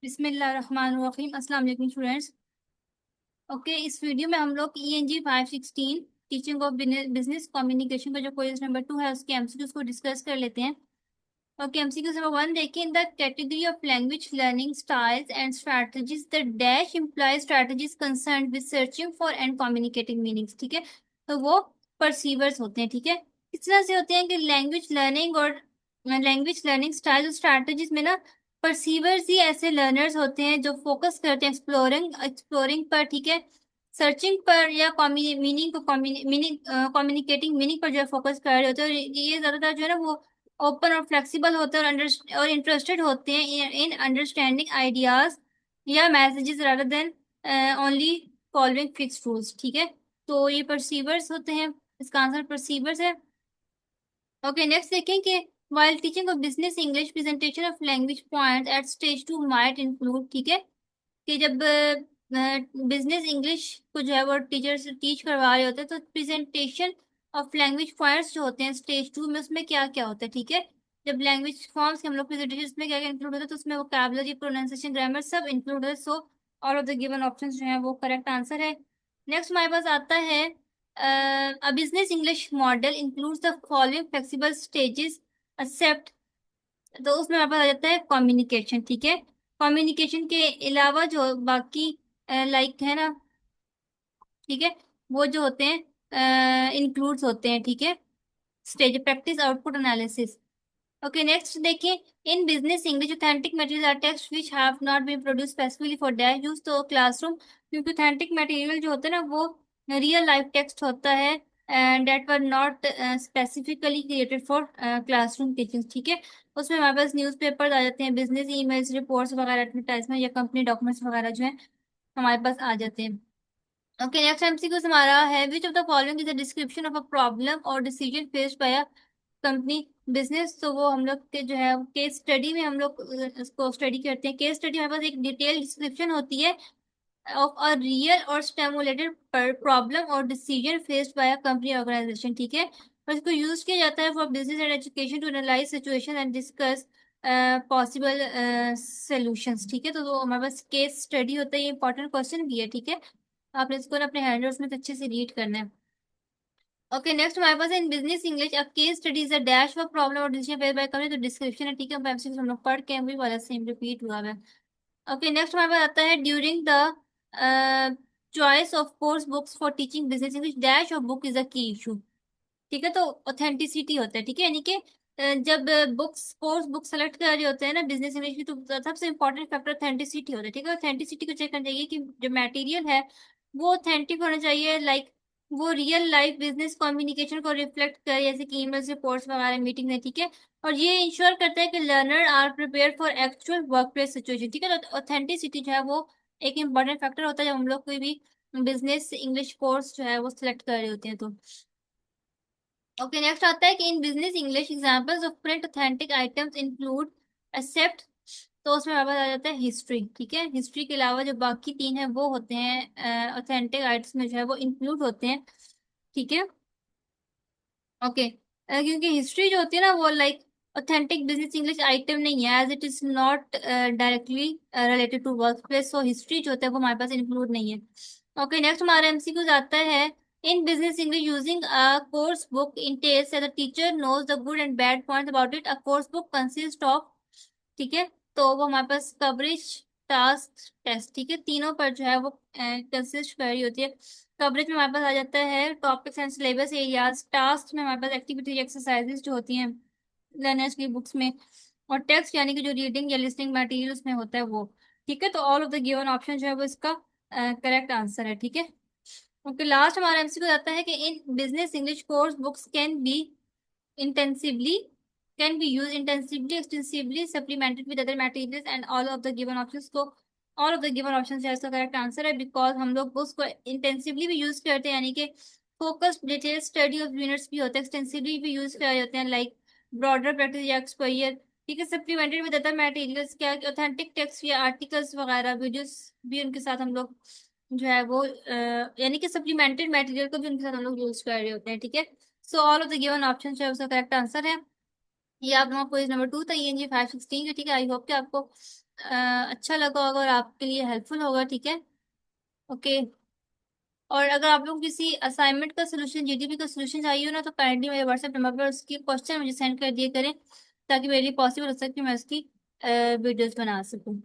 बिस्मिल्लाहिर्रहमानिर्रहीम। अस्सलाम वालेकुम स्टूडेंट्स। ओके, इस वीडियो में हम लोग ENG 516 teaching of business communication का जो क्वेश्चन नंबर 2 है उसके एमसीक्यूज को डिस्कस कर लेते हैं। ओके, एमसीक्यूज नंबर 1 देखिए। In the category of language learning styles and strategies the dash implies strategies concern with searching for and communicating meanings. ठीक है, तो वो परसीवर्स होते हैं। ठीक है, इस तरह से होते हैं कि लैंग्वेज लर्निंग और लैंग्वेज लर्निंग स्टाइल और स्ट्रैटेजीज में ना परसीवर्स ही ऐसे लर्नर्स होते हैं जो फोकस करते हैं एक्सप्लोरिंग एक्सप्लोरिंग पर। ठीक है, सर्चिंग पर या मीनिंग को कम्युनिकेटिंग मीनिंग पर जो है फोकस कर रहे होते हैं। और ये ज्यादातर जो है ना वो ओपन और फ्लेक्सिबल होते हैं और इंटरेस्टेड होते हैं इन अंडरस्टैंडिंग आइडियाज या messages rather than only following fixed rules. ठीक है, तो ये परसीवर्स होते हैं, इसका आंसर परसीवर्स है। ओके, नेक्स्ट देखें कि while teaching of business English presentation of language points at stage 2 might include। ठीक है, कि जब बिजनेस इंग्लिश को जो है वो टीचर से टीच करवा रहे होते हैं तो प्रेजेंटेशन ऑफ लैंग्वेज पॉइंट्स जो होते हैं स्टेज 2 में उसमें क्या क्या होता है। ठीक है, जब लैंग्वेज फॉर्म्स के हम लोग प्रेजेंटेशन उसमें क्या क्या इंक्लूड होता है तो उसमें वोकैबुलरी, प्रोनाउंसिएशन, ग्रामर सब इंक्लूड है। So all of the given option जो है वो करेक्ट आंसर है। नेक्स्ट हमारे पास आता है a business English model includes the following flexible stages except. तो उसमें हमारे पास आ जाता है कम्युनिकेशन। ठीक है, कम्युनिकेशन के अलावा जो बाकी लाइक है ना, ठीक है, वो जो होते हैं इंक्लूड्स होते हैं। ठीक है, stage practice, output, analysis. Okay, next देखिए। In business English authentic material are text which have not been produce specifically for dash use to classroom, क्योंकि ऑथेंटिक मटेरियल जो होता है ना वो रियल लाइफ टेक्स्ट होता है and that were not specifically created for classroom teaching. ठीक है, उसमें हमारे पास न्यूज़पेपर्स आ जाते हैं, बिजनेस ईमेल्स, रिपोर्ट्स वगैरह, एडवर्टाइजमेंट या कंपनी डॉक्यूमेंट्स वगैरह जो है हमारे पास आ जाते हैं। ओके, नेक्स्ट एमसीक्यू हमारा है which of the following is a description of a problem और decision faced by a company business. तो वो हम लोग के जो है केस स्टडी में हम लोग इसको स्टडी करते हैं। केस स्टडी हमारे पास एक डिटेल डिस्क्रिप्शन होती है ऑफ अ रियल और स्टेमुलेटेड प्रॉब्लम और decision faced by a company organisation. ठीक है, और इसको यूज किया जाता है for business and education to analyse situation and discuss possible solutions. ठीक है, तो हमारे पास केस स्टडी होता है, ये इंपॉर्टेंट क्वेश्चन भी है। ठीक है, आपने इसको ना अपने हैंडनोट्स में अच्छे से रीड करना है। ओके, नेक्स्ट हमारे पास इन बिजनेस इंग्लिश अब case studies a dash of problem और डिसीजन फेस बाय कंपनी, तो डिस्क्रिप्शन है। ठीक है, हम लोग पढ़ के वही वाला सेम रिपीट हुआ है। ओके, नेक्स्ट हमारे पास आता है during the choice of course books for teaching business English dash of book is a की इशू। ठीक है, तो ऑथेंटिसिटी होता है। ठीक है, यानी कि जब बुक्स कोर्स बुक सेलेक्ट कर रहे होते हैं ना बिजनेस इंग्लिश की, तो सबसे इंपॉर्टेंट फैक्टर ऑथेंटिसिटी होता है। ठीक है, ऑथेंटिसिटी को चेक करना चाहिए कि जो मटेरियल है वो ऑथेंटिक होना चाहिए, लाइक वो रियल लाइफ बिजनेस कम्युनिकेशन को रिफ्लेक्ट करे, जैसे कि ईमेल्स, रिपोर्ट्स वगैरह, मीटिंग है। ठीक है, और ये इंश्योर करता है कि learner are prepare for actual work place situation. ठीक है, तो ऑथेंटिसिटी जो है वो एक इंपॉर्टेंट फैक्टर होता है जब हम लोग कोई भी बिजनेस इंग्लिश कोर्स जो है वो सिलेक्ट कर रहे होते हैं तो। ओके, नेक्स्ट आता है कि in business English examples of print authentic items include except. तो उसमें हमारे पास आ जाता है हिस्ट्री। ठीक है, हिस्ट्री के अलावा जो बाकी तीन है वो होते हैं ऑथेंटिक आइटम्स में जो है वो इंक्लूड होते हैं। ठीक है, ओके, क्योंकि हिस्ट्री जो होती है ना वो like authentic business English item नहीं है, as it is not directly related to work place, so history जो होता है वो हमारे पास इंक्लूड नहीं है। ओके, नेक्स्ट हमारा एमसीक्यू आता है इन business English using a course book entails that the teacher knows the good and bad points about it। a course book consists of। ठीक है, तो वो हमारे पास कवरेज, टास्क, टेस्ट, ठीक है, तीनों पर जो है वो कंसिस्ट कर रही होती है। कवरेज में हमारे पास आ जाता है topics and syllabus areas, task में हमारे पास एक्टिविटी एक्सरसाइजेज जो होती हैं लर्नर्स की बुक्स में, और टेक्स्ट यानी कि जो रीडिंग या लिसनिंग मटेरियल उसमें होता है वो। ठीक है, तो all of the given option जो है वो इसका करेक्ट आंसर है। ठीक है, ओके, लास्ट हमारा एमसीक्यू आता है कि in business English course books can be intensively can be used intensively, extensively, supplemented with other materials and all of the given options को all of the given options है इसका correct answer है, because हम लोग उसको intensively भी use करते हैं, यानी कि focused detail study of units भी होता है, एक्सटेंसिवली भी यूज कर जाते हैं लाइक ब्रॉडर प्रैक्टिस या एक्सपोजर। ठीक है, सप्लीमेंटेड विद अदर मटेरियल्स, क्या ऑथेंटिक टेक्स्ट या आर्टिकल्स वगैरह वीडियोस भी उनके साथ हम लोग जो है वो यानी कि सप्लीमेंटेड मटेरियल को भी उनके साथ हम लोग यूज कर रहे होते हैं। ठीक है, so all of the given option जो है उसका करेक्ट आंसर है। ये आप लोगों को क्वेश्चन नंबर 2 था ENG 516 का। ठीक है, आई होप कि आपको अच्छा लगा होगा और आपके लिए हेल्पफुल होगा, ठीक है। ओके। और अगर आप लोग किसी असाइनमेंट का सोल्यूशन, जीडीपी का सोल्यूशन चाहिए हो ना, तो काइंडली मेरे व्हाट्सएप नंबर पर उसकी क्वेश्चन मुझे सेंड कर दिया करें, ताकि मेरे लिए पॉसिबल हो सके कि मैं उसकी वीडियोस बना सकूँ।